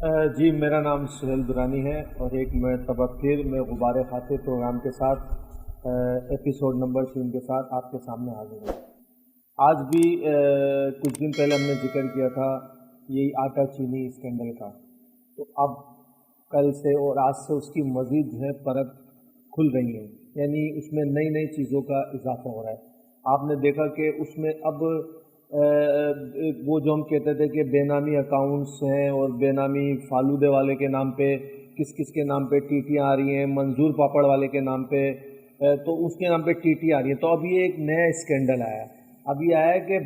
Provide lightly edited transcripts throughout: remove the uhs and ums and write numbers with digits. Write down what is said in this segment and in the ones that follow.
جی میرا نام سہیل درانی ہے اور ایک میں غبار خاطر پروگرام کے ساتھ ایپیسوڈ نمبر 3 کے ساتھ آپ کے سامنے حاضر ہوں۔ آج بھی کچھ دن پہلے ہم نے ذکر کیا تھا یہی آٹا چینی اسکینڈل کا، تو اب کل سے اور آج سے اس کی مزید جو ہے پرت کھل رہی ہے، یعنی اس میں نئی نئی چیزوں کا اضافہ ہو رہا ہے۔ آپ نے دیکھا کہ اس میں اب وہ جو ہم کہتے تھے کہ بے نامی اکاؤنٹس ہیں اور بے نامی فالودے والے کے نام پہ کس کس کے نام پہ ٹیٹیاں آ رہی ہیں، منظور پاپڑ والے کے نام پہ تو اس کے نام پہ ٹیٹی آ رہی ہے۔ تو اب یہ ایک نیا اسکینڈل آیا، اب یہ آیا کہ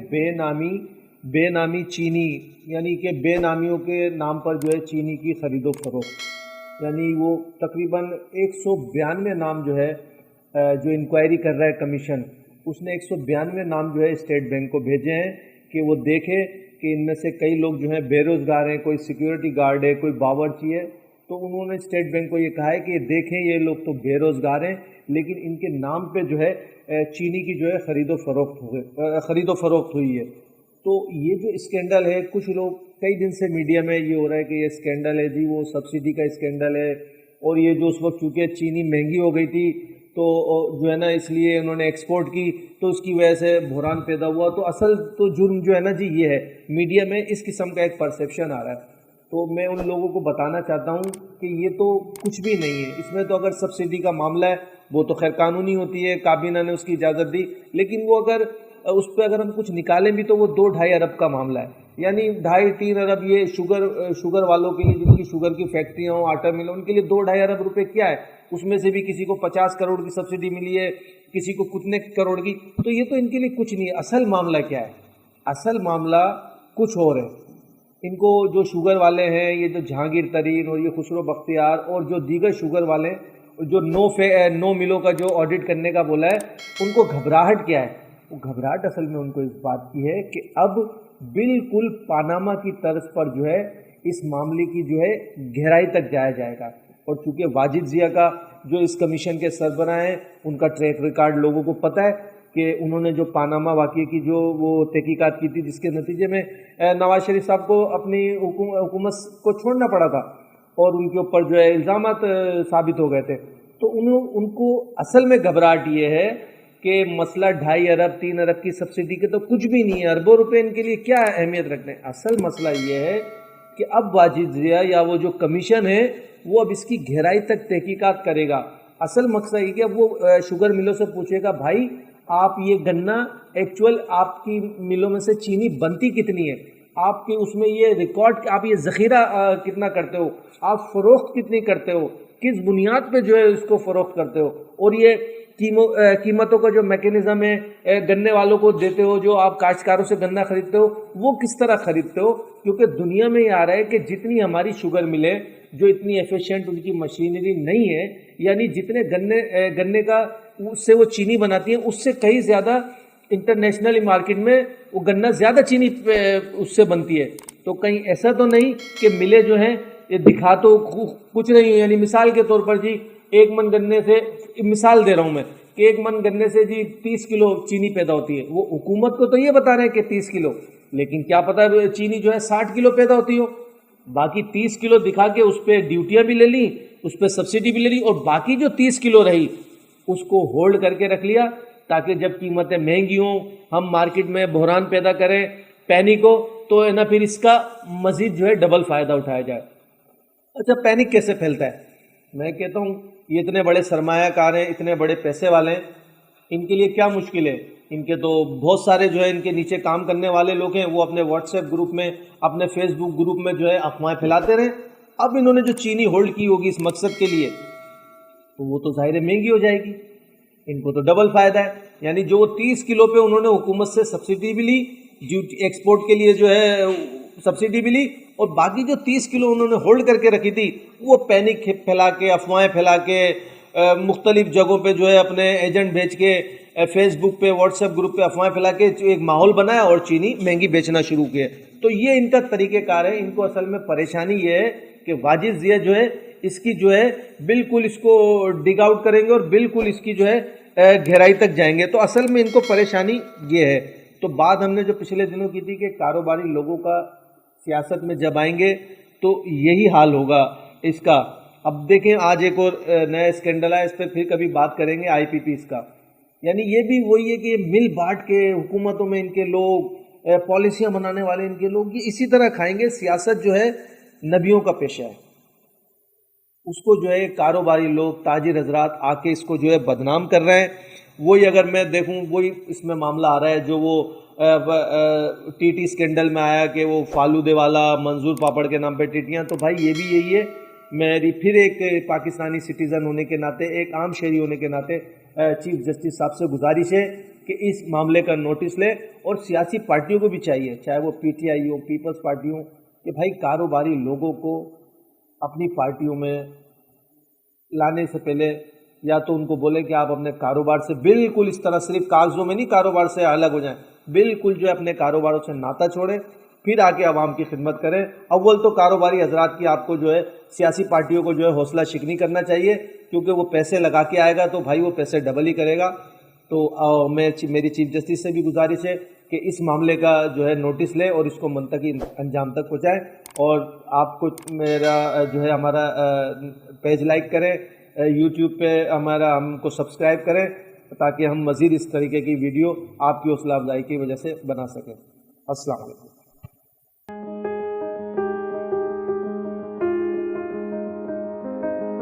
بے نامی چینی، یعنی کہ بے نامیوں کے نام پر جو ہے چینی کی خرید و فروخت، یعنی وہ تقریباً 192 نام جو ہے جو انکوائری کر رہا ہے کمیشن، اس نے 192 نام جو ہے اسٹیٹ بینک کو بھیجے ہیں کہ وہ دیکھے کہ ان میں سے کئی لوگ جو ہیں بے روزگار ہیں، کوئی سیکیورٹی گارڈ ہے، کوئی باورچی ہے۔ تو انہوں نے اسٹیٹ بینک کو یہ کہا ہے کہ یہ دیکھیں یہ لوگ تو بے روزگار ہیں لیکن ان کے نام پہ جو ہے چینی کی جو ہے خرید و فروخت ہوئی ہے۔ تو یہ جو اسکینڈل ہے، کچھ لوگ کئی دن سے میڈیا میں یہ ہو رہا ہے کہ یہ اسکینڈل ہے جی وہ سبسڈی کا اسکینڈل ہے، اور یہ جو اس وقت چونکہ چینی مہنگی ہو گئی تھی تو جو ہے نا اس لیے انہوں نے ایکسپورٹ کی تو اس کی وجہ سے بحران پیدا ہوا۔ تو اصل تو جرم جو ہے نا جی یہ ہے، میڈیا میں اس قسم کا ایک پرسیپشن آ رہا ہے۔ تو میں ان لوگوں کو بتانا چاہتا ہوں کہ یہ تو کچھ بھی نہیں ہے، اس میں تو اگر سبسڈی کا معاملہ ہے وہ تو خیر قانونی ہوتی ہے، کابینہ نے اس کی اجازت دی، لیکن وہ اگر اس پہ اگر ہم کچھ نکالیں بھی تو وہ 2-2.5 ارب کا معاملہ ہے، یعنی 2.5-3 ارب یہ شوگر والوں کے لیے، جن کی شوگر کی فیکٹریاں ہوں، آٹا مل، ان کے لیے 2-2.5 ارب روپے کیا ہے؟ اس میں سے بھی کسی کو 50 کروڑ کی سبسڈی ملی ہے، کسی کو کتنے کروڑ کی، تو یہ تو ان کے لیے کچھ نہیں ہے۔ اصل معاملہ کیا ہے؟ اصل معاملہ کچھ اور ہے۔ ان کو جو شوگر والے ہیں، یہ جو جہانگیر ترین اور یہ خسرو بختیار اور جو دیگر شوگر والے جو نو ملوں کا جو آڈٹ کرنے کا بولا ہے، ان کو گھبراہٹ کیا ہے؟ وہ گھبراہٹ اصل میں ان کو اس بات کی ہے کہ اب بالکل پاناما کی طرز پر جو ہے اس معاملے کی جو ہے گہرائی تک جایا جائے گا۔ اور چونکہ واجد ضیاء کا جو اس کمیشن کے سربراہ ہیں، ان کا ٹریک ریکارڈ لوگوں کو پتہ ہے کہ انہوں نے جو پاناما واقعے کی جو وہ تحقیقات کی تھی، جس کے نتیجے میں نواز شریف صاحب کو اپنی حکومت کو چھوڑنا پڑا تھا اور ان کے اوپر جو ہے الزامات ثابت ہو گئے تھے، تو ان کو اصل میں گھبراہٹ یہ ہے کہ مسئلہ 2.5 ارب 3 ارب کی سبسڈی کے تو کچھ بھی نہیں ہے، اربوں روپے ان کے لیے کیا اہمیت رکھنے۔ اصل مسئلہ یہ ہے کہ اب واجد ضیاء یا وہ جو کمیشن ہے وہ اب اس کی گہرائی تک تحقیقات کرے گا۔ اصل مقصد یہ کہ اب وہ شوگر ملوں سے پوچھے گا، بھائی آپ یہ گنا ایکچول آپ کی ملوں میں سے چینی بنتی کتنی ہے، آپ کے اس میں یہ ریکارڈ، آپ یہ ذخیرہ کتنا کرتے ہو، آپ فروخت کتنی کرتے ہو، کس بنیاد پہ جو ہے اس کو فروخت کرتے ہو، اور یہ قیمتوں کا جو میکینزم ہے گنے والوں کو دیتے ہو، جو آپ کاشتکاروں سے گنا خریدتے ہو وہ کس طرح خریدتے ہو، کیونکہ دنیا میں یہ آ رہا ہے کہ جتنی ہماری شوگر ملے جو اتنی ایفیشینٹ ان کی مشینری نہیں ہے، یعنی جتنے گنے کا اس سے وہ چینی بناتی ہیں اس سے کہیں زیادہ انٹرنیشنل مارکیٹ میں وہ گنا زیادہ چینی اس سے بنتی ہے۔ تو کہیں ایسا تو نہیں کہ ملے جو ہیں یہ دکھا تو کچھ نہیں ہے، یعنی مثال کے طور پر جی 1 من گنے سے، مثال دے رہا ہوں میں کہ 1 من گنے سے جی 30 کلو چینی پیدا ہوتی ہے، وہ حکومت کو تو یہ بتا رہے ہیں کہ 30 کلو، لیکن کیا پتا چینی جو ہے 60 کلو پیدا ہوتی ہو، باقی 30 کلو دکھا کے اس پہ ڈیوٹیاں بھی لے لیں، اس پہ سبسڈی بھی لے لی، اور باقی جو 30 کلو رہی اس کو ہولڈ کر کے رکھ لیا تاکہ جب قیمتیں مہنگی ہوں، ہم مارکیٹ میں بحران پیدا کریں پینک کو، تو ہے نا پھر اس کا مزید جو ہے ڈبل فائدہ اٹھایا جائے۔ اچھا پینک کیسے پھیلتا ہے؟ میں کہتا ہوں یہ اتنے بڑے سرمایہ کار ہیں، اتنے بڑے پیسے والے ہیں، ان کے لیے کیا مشکل ہے؟ ان کے تو بہت سارے جو ہے ان کے نیچے کام کرنے والے لوگ ہیں، وہ اپنے واٹس ایپ گروپ میں، اپنے فیس بک گروپ میں جو ہے افواہیں پھیلاتے رہیں۔ اب انہوں نے جو چینی ہولڈ کی ہوگی اس مقصد کے لیے تو وہ تو ظاہر مہنگی ہو جائے گی، ان کو تو ڈبل فائدہ ہے، یعنی جو 30 کلو پہ انہوں نے حکومت سے سبسڈی بھی لی، ایکسپورٹ کے لیے جو ہے سبسڈی بھی لی، اور باقی جو 30 کلو انہوں نے ہولڈ کر کے رکھی تھی وہ پینک پھیلا کے، افواہیں پھیلا کے، مختلف جگہوں پہ جو ہے اپنے ایجنٹ بھیج کے، فیس بک پہ، واٹس ایپ گروپ پہ افواہیں پھیلا کے ایک ماحول بنایا اور چینی مہنگی بیچنا شروع کیے۔ تو یہ ان کا طریقہ کار ہے۔ ان کو اصل میں پریشانی یہ ہے کہ واجد ضیاء جو ہے اس کی جو ہے بالکل اس کو ڈگ آؤٹ کریں گے اور بالکل اس کی جو ہے گہرائی تک جائیں گے۔ تو اصل میں ان کو پریشانی یہ ہے۔ تو بات ہم نے جو پچھلے دنوں کی تھی کہ کاروباری لوگوں کا سیاست میں جب آئیں گے تو یہی حال ہوگا اس کا۔ اب دیکھیں آج ایک اور نیا اسکینڈل ہے، اس پہ پھر کبھی بات کریں گے آئی پی پیز کا۔ یعنی یہ بھی وہی ہے کہ یہ مل بانٹ کے حکومتوں میں ان کے لوگ، پالیسیاں بنانے والے ان کے لوگ یہ اسی طرح کھائیں گے۔ سیاست جو ہے نبیوں کا پیشہ ہے، اس کو جو ہے کاروباری لوگ، تاجر حضرات آ کے اس کو جو ہے بدنام کر رہے ہیں۔ وہی اگر میں دیکھوں وہی اس میں معاملہ آ رہا ہے جو وہ ٹی ٹی اسکینڈل میں آیا کہ وہ فالودے والا منظور پاپڑ کے نام پہ ٹیٹیاں، تو بھائی یہ بھی یہی ہے۔ میری پھر ایک پاکستانی سٹیزن ہونے کے ناطے، ایک عام شہری ہونے کے ناطے چیف جسٹس صاحب سے گزارش ہے کہ اس معاملے کا نوٹس لے، اور سیاسی پارٹیوں کو بھی چاہیے، چاہے وہ پی ٹی آئی ہو، پیپلز پارٹی ہو، کہ بھائی کاروباری لوگوں کو اپنی پارٹیوں میں لانے سے پہلے یا تو ان کو بولیں کہ آپ اپنے کاروبار سے بالکل اس طرح صرف کاغذوں میں نہیں کاروبار سے الگ ہو جائیں، بالکل جو ہے اپنے کاروباروں سے ناطہ چھوڑیں، پھر آ کے عوام کی خدمت کریں۔ اول تو کاروباری حضرات کی آپ کو جو ہے سیاسی پارٹیوں کو جو ہے حوصلہ شکنی کرنا چاہیے، کیونکہ وہ پیسے لگا کے آئے گا تو بھائی وہ پیسے ڈبل ہی کرے گا۔ تو میری چیف جسٹس سے بھی گزارش ہے کہ اس معاملے کا جو ہے نوٹس لے اور اس کو منطقی انجام تک پہنچائیں، اور آپ کو میرا جو ہے ہمارا پیج لائک کریں، یوٹیوب پہ ہم کو سبسکرائب کریں تاکہ ہم مزید اس طریقے کی ویڈیو آپ کی حوصلہ افزائی کی وجہ سے بنا سکیں۔ السلام علیکم۔